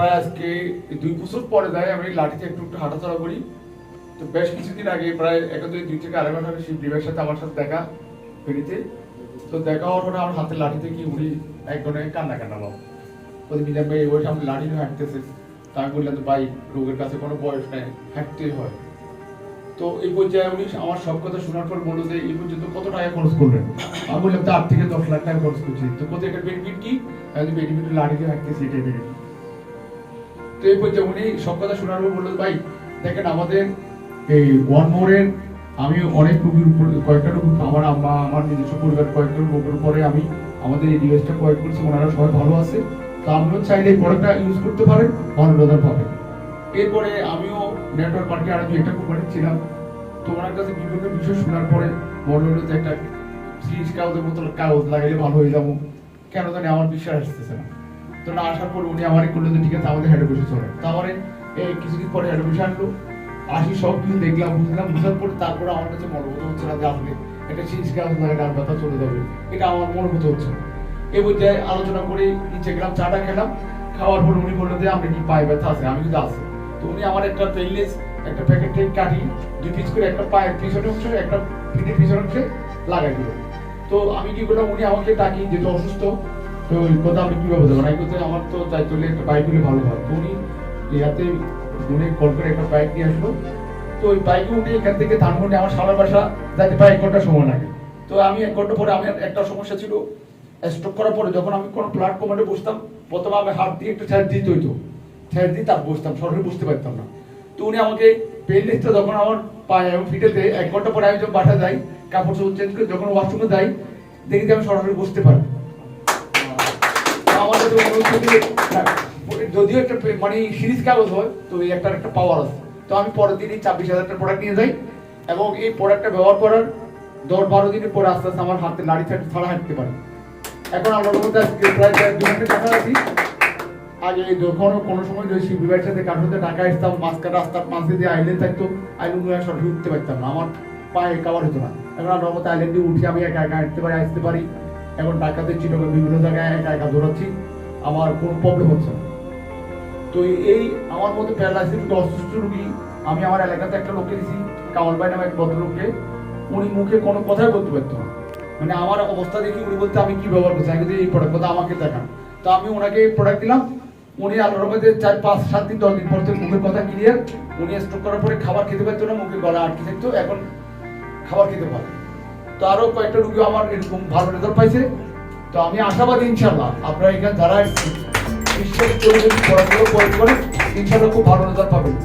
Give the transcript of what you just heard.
প্রায় আজকে 2 বছর পরে যাই আমি লাঠিতে একটু একটু হাঁটাচলা করি। তো বেশ কিছুদিন আগে প্রায় 2 থেকে 2.5 মাস আগে শিবলিবের সাথে আমার সাথে দেখা ফেরিতে। তো দেখা হওয়ার পরে আমার হাতে লাঠিতে কি উনি একজনে কান্না কান্নালো মিজান ভাই এই বয়সে আপনি লাঠি নিয়ে হাঁটতেছে। তা আমি বললাম ভাই রোগের কাছে কোনো বয়স নেই, হাঁটতেই হয়। তো এই পর্যায়ে উনি আমার সব কথা শোনার পর বললো যে এই পর্যন্ত কত টাকা খরচ করলেন। আমি বললাম 8 থেকে 10 লাখ টাকা খরচ করছি। তো কোথায় একটা বেনিফিট কি? বেনিফিট লাঠি দিয়ে হাঁটতেছি, এটাই বেনিফিট। তো এই পর্যায়ে উনি সব কথা শোনার পর বললো ভাই দেখেন আমাদের এই ওয়ান মোড়ের আমি অনেক রোগীর উপর কয়েকটা রোগ আমার আম্মা আমার নিজস্ব পরিবার কয়েকটা রোগের উপরে আমি আমাদের এই ডিভাইসটা প্রয়োগ করছি, ওনারা সবাই ভালো আছে। তো আপনিও চাইলে এই প্রোডাক্টটা ইউজ করতে পারেন, ভালো রেজাল্ট পাবেন। এরপরে আমিও নেটওয়ার্ক মার্কেটে আরো একটা কোম্পানি ছিলাম। তো ওনার কাছে বিভিন্ন বিষয় শোনার পরে মনে হলো যে একটা সিরিজ কাগজের মতো কাগজ লাগাইলে ভালো হয়ে যাবো, কেন জানি আমার বিশ্বাস আসতেছে না। তো না আসার পর উনি আমারই করলো যে ঠিক আছে আমাদের হেড অফিসে চলে। তো আমার এই কিছুদিন পরে হেড অফিসে আসলো, আসি সব কিছু দেখলাম বুঝলাম, বুঝার পরে তারপরে আমার কাছে মনোভূত হচ্ছে না যে আসলে একটা সিরিজ কাগজ লাগাই ডাল ব্যথা চলে যাবে, এটা আমার মনোভূত হচ্ছে না। এই পর্যায়ে আলোচনা করে নিচে গেলাম, চাটা খেলাম। খাওয়ার পর উনি বললো যে আপনি কি পায়ে ব্যথা আছে? আমি কিন্তু আছে। তো উনি আমার একটা পেইনলেস একটা প্যাকেট থেকে কাটি 2 পিস করে একটা পায়ের পিছনের অংশে একটা পিঠের পিছনের অংশে লাগাই দিল। তো আমি কি করলাম, উনি আমাকে ডাকি যেহেতু অসুস্থ, তো ওই কথা আমি কিভাবে দেবো না, এই কথা আমার তো তাই চলে একটা বাইক হলে ভালো হয়। তো উনি ইয়াতে উনি কল করে একটা বাইক নিয়ে আসলো। তো ওই বাইকে উঠে এখান থেকে ধানমন্ডি আমার সালার বাসা যাতে প্রায় 1 ঘন্টা সময় লাগে। তো আমি 1 ঘন্টা পরে আমি একটা সমস্যা ছিল, স্ট্রোক করার পরে যখন আমি কোনো প্ল্যাটফর্মে বসতাম প্রথমে আমি হাত দিয়ে একটু ছেড়ে দিতে হইতো, ছেড়ে দিয়ে তার বসতাম, সরাসরি বুঝতে পারতাম না। তো উনি আমাকে পেন লিস্টটা যখন আমার পায়ে এবং ফিটেতে 1 ঘন্টা পরে আমি যখন বাসা যাই কাপড় চোপড় চেঞ্জ করে যখন ওয়াশরুমে যাই দেখি যে আমি সরাসরি বুঝতে পারি। আমার কাছে মনে হচ্ছে যে যদিও একটা মানে সিরিজ কাগজ হয় তো এই একটা পাওয়ার আছে। তো আমি পরের দিনই 26,000 টাকার প্রোডাক্ট নিয়ে যাই এবং এই প্রোডাক্টটা ব্যবহার করার 10-12 দিনের পরে আস্তে আস্তে আমার হাতে নাড়ি ছাড়া হাঁটতে পারি। এখন আমার মধ্যে প্রায় 2 ঘন্টা টাকা আছি। আগে যখন কোনো সময় বিবাহের সাথে কারোর সাথে টাকা আসতাম মাঝখানে রাস্তার মাঝে দিয়ে আইল্যান্ড থাকতো, আইল্যান্ড সরাসরি উঠতে পারতাম না, আমার পায়ে কাবার হতো না। এখন আমার মতো আইল্যান্ডে উঠে আমি একা একা হাঁটতে পারি, আসতে পারি। এখন টাকাতে চিটকে বিভিন্ন জায়গায় একা একা দৌড়াচ্ছি, আমার কোনো প্রবলেম হচ্ছে না। তো এই আমার মধ্যে প্যারালাইসিস অসুস্থ রোগী আমি আমার এলাকাতে একটা লোককে দিয়েছি, কামাল ভাই নামে এক ভদ্রলোককে। উনি মুখে কোনো কথাই বলতে পারতো না, মানে আমার অবস্থা দেখি উনি বলতে আমি কি ব্যবহার করছি, আমি এই প্রোডাক্ট কথা আমাকে দেখান। তো আমি ওনাকে প্রোডাক্ট দিলাম, উনি আল্লাহর মধ্যে 4-5-7 দিন 10 দিন পর থেকে মুখের কথা ক্লিয়ার। উনি স্ট্রোক করার পরে খাবার খেতে পারতো না, মুখে গলা আটকে থাকতো, এখন খাবার খেতে পারে। তো আরো কয়েকটা রোগী আমার এরকম ভালো রেজাল্ট পাইছে। তো আমি আশাবাদী ইনশাল্লাহ আপনারা এখানে যারা বিশ্বাস করে যদি পড়াশোনা করে ইনশাল্লাহ খুব ভালো রেজাল্ট পাবেন।